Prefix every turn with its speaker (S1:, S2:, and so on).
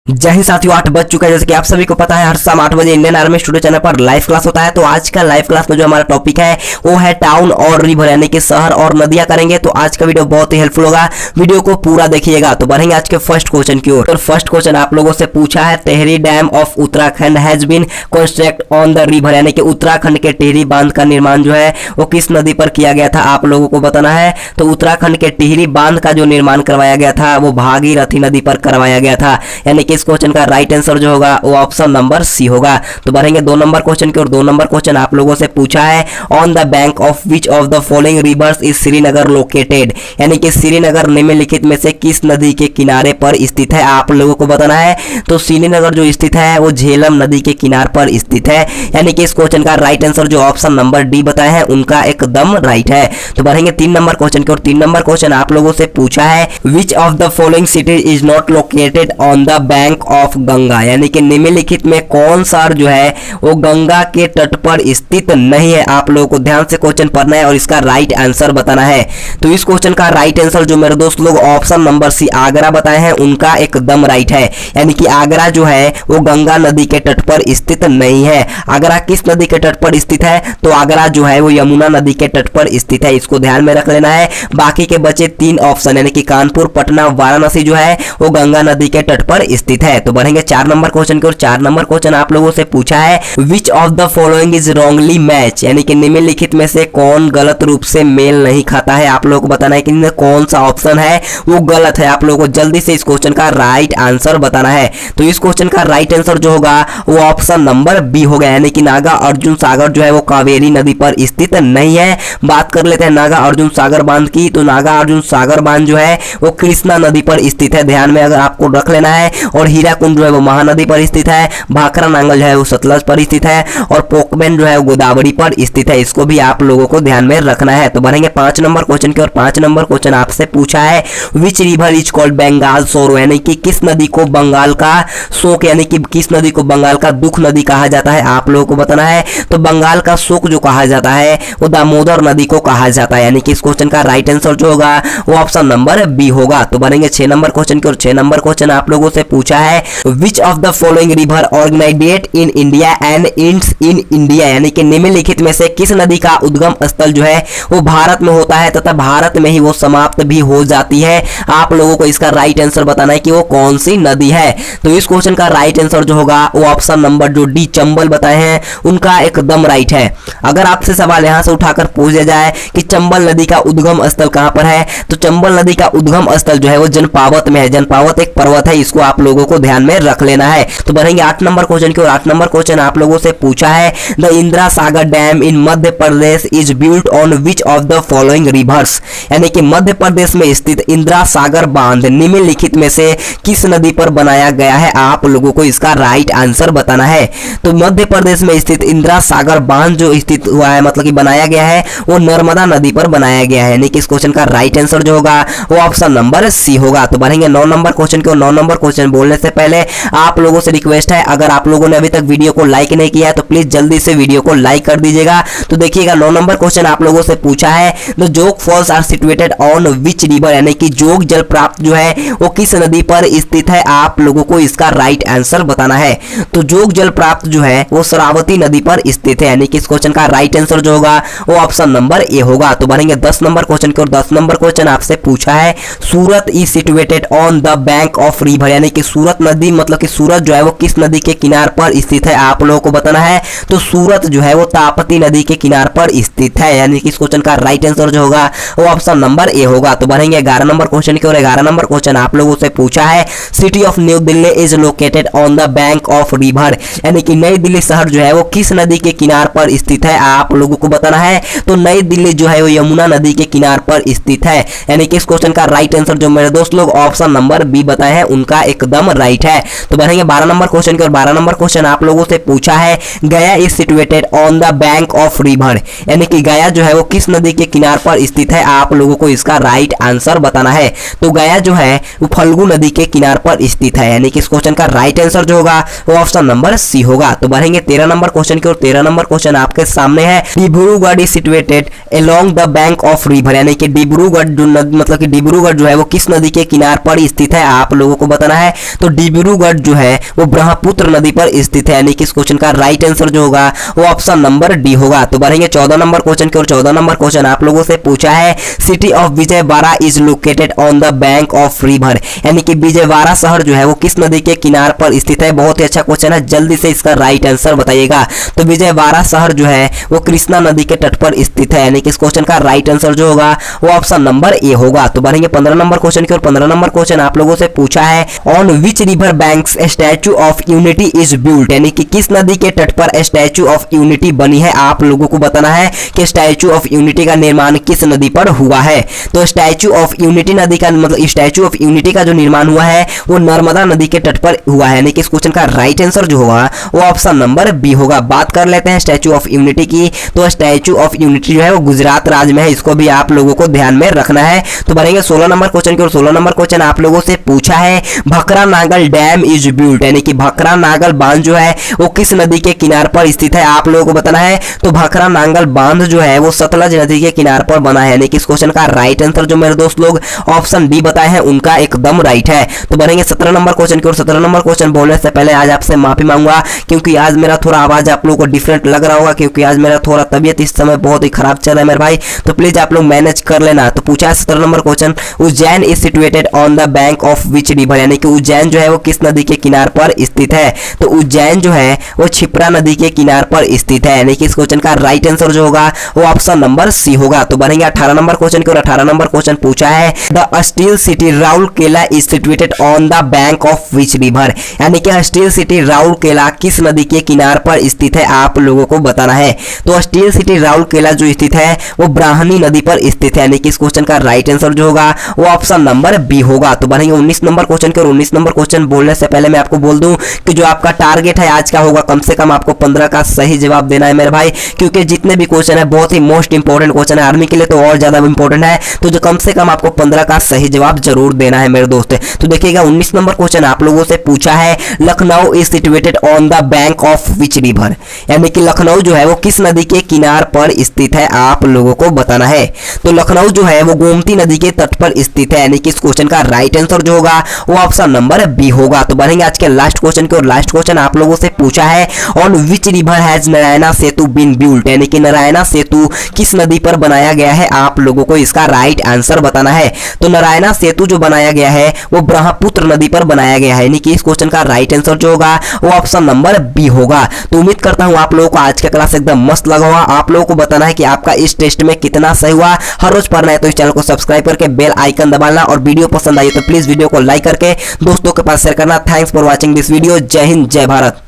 S1: जय हिंद साथियों, 8 बज चुका है। जैसे कि आप सभी को पता है, हर शाम 8 बजे इंडियन आर्मी स्टूडियो चैनल पर लाइव क्लास होता है। तो आज का लाइव क्लास में जो हमारा टॉपिक है वो है टाउन और रिवर, यानी कि शहर और नदियां करेंगे। तो आज का वीडियो बहुत ही हेल्पफुल होगा, वीडियो को पूरा देखिएगा। तो बढ़ेंगे आज के फर्स्ट क्वेश्चन की ओर। तो फर्स्ट क्वेश्चन आप लोगों से पूछा है, Tehri dam of Uttarakhand has been construct on the river, यानी कि उत्तराखंड के टिहरी बांध का निर्माण जो है वो किस नदी पर किया गया था, आप लोगों को बताना है। तो उत्तराखंड के टिहरी बांध का जो निर्माण करवाया गया था वो भागीरथी नदी पर करवाया गया था, यानी कि इस क्वेश्चन का राइट आंसर जो होगा वो ऑप्शन नंबर सी होगा। तो बढ़ेंगे 2 नंबर क्वेश्चन की ओर। 2 नंबर क्वेश्चन आप लोगों से पूछा है, on the bank of which of the following rivers is Srinagar located, यानी कि श्रीनगर निम्नलिखित में से किस नदी के किनारे पर स्थित है, आप लोगों को बताना है। तो श्रीनगर जो स्थित है वो झेलम नदी के किनारे पर स्थित है, यानी कि इस क्वेश्चन का राइट आंसर जो ऑप्शन नंबर डी बताए हैं उनका एकदम राइट है। तो बढ़ेंगे 3 नंबर क्वेश्चन की ओर। 3 नंबर क्वेश्चन आप लोगों से पूछा है, which of the following city is not located on the bank of Ganga, यानी कि निम्नलिखित में कौन सा जो है वो गंगा के तट पर स्थित नहीं है। आप लोगों को ध्यान से क्वेश्चन पढ़ना है और इसका राइट आंसर बताना है। तो इस क्वेश्चन का राइट आंसर जो मेरे दोस्त लोग ऑप्शन नंबर सी आगरा बताए हैं उनका एकदम राइट है, यानी कि आगरा जो है वो गंगा नदी के तट पर स्थित नहीं है। आगरा किस नदी के तट पर स्थित है, तो आगरा जो है वो यमुना नदी के तट पर स्थित है, इसको ध्यान में रख लेना है। बाकी के बचे 3 ऑप्शन, यानी कि कानपुर, पटना, वाराणसी जो है वो गंगा नदी के तट पर स्थित है। तो बढ़ेंगे 4 नंबर क्वेश्चन की ओर। 4 नंबर क्वेश्चन आप लोगों से पूछा है, which of the following is wrongly match, यानी कि निम्नलिखित में से कौन गलत रूप से मेल नहीं खाता है। आप लोगों को बताना है कि कौन सा ऑप्शन है वो गलत है। आप लोगों को जल्दी से इस क्वेश्चन का राइट आंसर बताना है। तो इस क्वेश्चन का राइट आंसर जो होगा वो ऑप्शन नंबर बी होगा, यानी कि नागा अर्जुन सागर जो है वो कावेरी नदी पर स्थित नहीं है। बात कर लेते हैं नागा अर्जुन सागर बांध की। तो नागा अर्जुन सागर बांध जो है वो कृष्णा नदी पर स्थित है, ध्यान में अगर आपको रख लेना है। और हीराकुंड जो है वो महानदी पर स्थित है। भाखरा नांगल जो है वो सतलज पर स्थित है। और पोकबेन जो है वो गोदावरी पर स्थित है, इसको भी आप लोगों को ध्यान में रखना है। तो बढ़ेंगे 5 नंबर क्वेश्चन की ओर। 5 नंबर क्वेश्चन आपसे पूछा है, which river is called Bengal sorrow, यानी कि किस नदी को बंगाल का शोक, यानी कि किस नदी को बंगाल का दुख नदी कहा जाता है, आप लोगों को बताना है। तो बंगाल का शोक जो कहा जाता है वो दामोदर नदी को कहा जाता है, यानी कि इस क्वेश्चन का राइट आंसर जो होगा वो ऑप्शन नंबर बी होगा। तो बढ़ेंगे 6 नंबर क्वेश्चन की ओर। 6 नंबर क्वेश्चन आप लोगों से पूछा है, which of the following river ऑर्गेनाइजेट in India and ends in India, यानी कि निम्नलिखित में से किस नदी का उद्गम स्थल जो है वो भारत में होता है तथा भारत में ही वो समाप्त भी हो जाती है। आप लोगों को इसका राइट आंसर बताना है कि वो कौन सी नदी है। तो इस क्वेश्चन का राइट आंसर जो होगा वो ऑप्शन नंबर जो डी चंबल बताए हैं उनका एकदम राइट है। अगर आपसे सवाल यहां से उठाकर पूछ दिया जाए कि चंबल नदी का उद्गम स्थल कहां पर है, तो चंबल नदी का उद्गम स्थल जो है वो जनपावत में है। जनपावत एक पर्वत है, इसको आप लोगों को ध्यान में रख लेना है। तो बढ़ेंगे 8 नंबर क्वेश्चन की ओर। 8 नंबर क्वेश्चन आप लोगों से पूछा है, the Indira Sagar dam in Madhya Pradesh is built on which of the following rivers, यानी कि मध्य प्रदेश में स्थित इंदिरा सागर बांध निम्नलिखित में से किस नदी पर बनाया गया है, आप लोगों को इसका राइट आंसर बताना है। तो मध्य प्रदेश में स्थित इंदिरा सागर बांध जो स्थित हुआ है, मतलब कि बनाया गया है, वो नर्मदा नदी पर बनाया गया है, यानी कि इस क्वेश्चन का राइट आंसर जो होगा वो ऑप्शन नंबर सी होगा। तो बढ़ेंगे 9 नंबर क्वेश्चन की ओर। 9 नंबर क्वेश्चन बोलने से पहले आप लोगों से रिक्वेस्ट है, अगर आप लोगों ने अभी तक वीडियो को लाइक नहीं किया है तो प्लीज जल्दी से वीडियो को लाइक कर दीजिएगा। तो देखिएगा 9 नंबर क्वेश्चन आप लोगों से पूछा है, the Jog falls are situated on which river, यानी कि जोग जलप्रपात जो है वो किस नदी पर स्थित है, आप लोगों को इसका राइट आंसर बताना है। तो जोग जलप्रपात जो है वो शरावती नदी पर स्थित है, यानी कि इस क्वेश्चन का राइट आंसर जो होगा वो ऑप्शन नंबर ए होगा। तो बढ़ेंगे 10 नंबर क्वेश्चन की ओर। 10 नंबर क्वेश्चन आपसे पूछा है, Surat is situated on the bank of river, यानी कि सूरत नदी, मतलब कि सूरत जो है वो किस नदी के किनारे पर स्थित है, आप लोगों को बताना है। तो सूरत जो है वो ताप्ती नदी के किनारे पर स्थित है, यानी कि इस क्वेश्चन का राइट आंसर जो होगा वो ऑप्शन नंबर ए होगा। तो बढ़ेंगे 11 नंबर क्वेश्चन की ओर। 11 नंबर क्वेश्चन आप लोगों से पूछा है, city of new Delhi is located on the bank of river, यानी कि नई दिल्ली शहर जो है वो किस नदी के किनारे पर स्थित है, आप लोगों को बताना है। तो नई दिल्ली जो है वो यमुना नदी के किनारे पर स्थित है, यानी कि इस क्वेश्चन का राइट आंसर जो मेरे दोस्त लोग ऑप्शन नंबर बी बताए हैं उनका एकदम राइट है। तो बढ़ेंगे 12 नंबर क्वेश्चन की ओर। 12 नंबर क्वेश्चन आप लोगों से पूछा है, गया is situated on the bank of river, यानी कि गया जो है वो किस नदी के किनारे पर स्थित है, आप लोगों को इसका राइट आंसर बताना है। तो गया जो है वो फल्गु नदी के किनारे पर स्थित है, यानी कि इस क्वेश्चन का राइट आंसर जो होगा वो ऑप्शन नंबर सी होगा। तो बढ़ेंगे 13 नंबर क्वेश्चन की ओर। 13 नंबर क्वेश्चन आपके सामने है, Dibrugarh is situated along the bank of river, यानी कि डिब्रूगढ़ जो मतलब कि डिब्रूगढ़ जो है वो किस नदी के किनारे पर स्थित है, आप लोगों को बताना है। तो डिब्रूगढ़ जो है वो ब्रह्मपुत्र नदी पर स्थित है, यानी कि इस क्वेश्चन का राइट आंसर जो होगा वो ऑप्शन नंबर डी होगा। तो बढ़ेंगे 14 नंबर क्वेश्चन की ओर। 14 नंबर क्वेश्चन आप लोगों से पूछा है city of Vijayawada is located on the bank of river, यानी कि विजयवाड़ा शहर जो है वो किस नदी के किनार पर स्थित है। बहुत ही अच्छा क्वेश्चन है, जल्दी से इसका राइट आंसर बताइएगा। तो विजयवाड़ा शहर जो है वो कृष्णा नदी के तट पर स्थित है, यानी कि इस क्वेश्चन का राइट आंसर जो होगा वो ऑप्शन नंबर ए होगा। तो बढ़ेंगे 15 नंबर क्वेश्चन की ओर। 15 नंबर क्वेश्चन आप लोगों से पूछा है on which river banks statue of unity is built, यानी कि किस नदी के तट पर स्टैचू ऑफ यूनिटी बनी है। आप लोगों को बताना है कि स्टैचू ऑफ यूनिटी का निर्माण किस नदी पर हुआ है। तो स्टैचू ऑफ यूनिटी नदी का मतलब स्टैचू ऑफ यूनिटी का जो निर्माण हुआ है वो नर्मदा नदी के तट पर हुआ है, यानी कि इस क्वेश्चन का राइट आंसर जो होगा वो ऑप्शन नंबर बी होगा। बात कर लेते हैं स्टैचू ऑफ यूनिटी की। तो स्टैचू ऑफ यूनिटी जो है वो गुजरात राज्य में है, इसको भी आप लोगों को ध्यान में रखना है। तो बढ़ेंगे 16 नंबर क्वेश्चन की ओर। 16 नंबर क्वेश्चन आप लोगों से पूछा है भखरा नागल डैम इज बिल्ट, यानी कि भखरा नागल बांध जो है वो किस नदी के किनार पर स्थित है। आप लोगों को बताना है। तो भखरा नागल बांध जो है वो सतलज नदी के किनार पर बना है, यानी कि इस क्वेश्चन का राइट आंसर जो मेरे दोस्त लोग ऑप्शन डी बताए हैं उनका एकदम राइट है। तो बढ़ेंगे 17 नंबर क्वेश्चन की ओर। 17 नंबर क्वेश्चन बोलने से पहले आज आपसे माफी मांगूंगा क्योंकि आज मेरा थोड़ा आवाज आप लोगों को डिफरेंट लग रहा होगा, क्योंकि आज मेरा थोड़ा तबियत इस समय बहुत ही खराब चल रहा है मेरे भाई, तो प्लीज आप लोग मैनेज कर लेना। तो पूछा है 17 number question Ujjain is situated on the bank of which river, यानी कि उज्जैन जो है वो किस नदी के किनार पर स्थित है। तो उज्जैन जो है वो क्षिप्रा नदी के किनार पर स्थित है, यानी कि इस क्वेश्चन का राइट आंसर जो होगा वो ऑप्शन नंबर सी होगा। तो बढ़ेंगे 18 नंबर क्वेश्चन की ओर। 18 नंबर क्वेश्चन पूछा है the steel city Rourkela is situated on the bank of which river, यानी कि स्टील सिटी राउरकेला किस नदी के किनार पर स्थित है। आप लोगों को बताना है। तो स्टील सिटी राउरकेला जो स्थित है वो ब्राह्मणी नदी पर स्थित है, यानी कि इस क्वेश्चन का राइट आंसर जो होगा वो ऑप्शन नंबर बी होगा। तो बढ़ेंगे 19 नंबर क्वेश्चन की ओर। 19 नंबर क्वेश्चन बोलने से पहले मैं आपको बोल दूं कि जो आपका टारगेट है आज का होगा कम से कम आपको 15 का सही जवाब देना है मेरे भाई, क्योंकि जितने भी क्वेश्चन है बहुत ही मोस्ट इंपॉर्टेंट क्वेश्चन है, आर्मी के लिए तो और ज्यादा इंपॉर्टेंट है। तो जो कम से कम आपको 15 का सही जवाब जरूर देना है मेरे दोस्त। तो देखिएगा 19 नंबर क्वेश्चन आप लोगों से पूछा है Lucknow is situated on the bank of which river, यानी कि लखनऊ जो है वो किस नदी के किनार पर स्थित है। आप लोगों को बताना है। तो लखनऊ जो है वो गोमती नदी के तट पर स्थित है, यानी कि इस क्वेश्चन का राइट आंसर जो होगा वो ऑप्शन नंबर बी होगा। तो बढ़ेंगे आज के लास्ट क्वेश्चन की ओर। लास्ट क्वेश्चन आप लोगों से पूछा है on which river has Narayana Setu been built, यानी कि नारायणा सेतु किस नदी पर बनाया गया है। आप लोगों को इसका राइट आंसर बताना है। तो नारायणा सेतु जो बनाया गया है वो ब्रह्मपुत्र नदी पर बनाया गया है, यानी कि इस क्वेश्चन का राइट आंसर जो होगा वो ऑप्शन नंबर बी होगा। तो उम्मीद करता हूं आप लोगों को आज का क्लास एकदम मस्त लगा होगा। आप लोगों को बताना है कि आपका इस टेस्ट में कितना सही हुआ। हर रोज पढ़ना है तो इस चैनल को सब्सक्राइब करके बेल आइकन दबाना, और वीडियो पसंद आई तो प्लीज वीडियो को लाइक करके दोस्तों के पास शेयर करना। Thanks for watching this video. जय हिंद, जय भारत।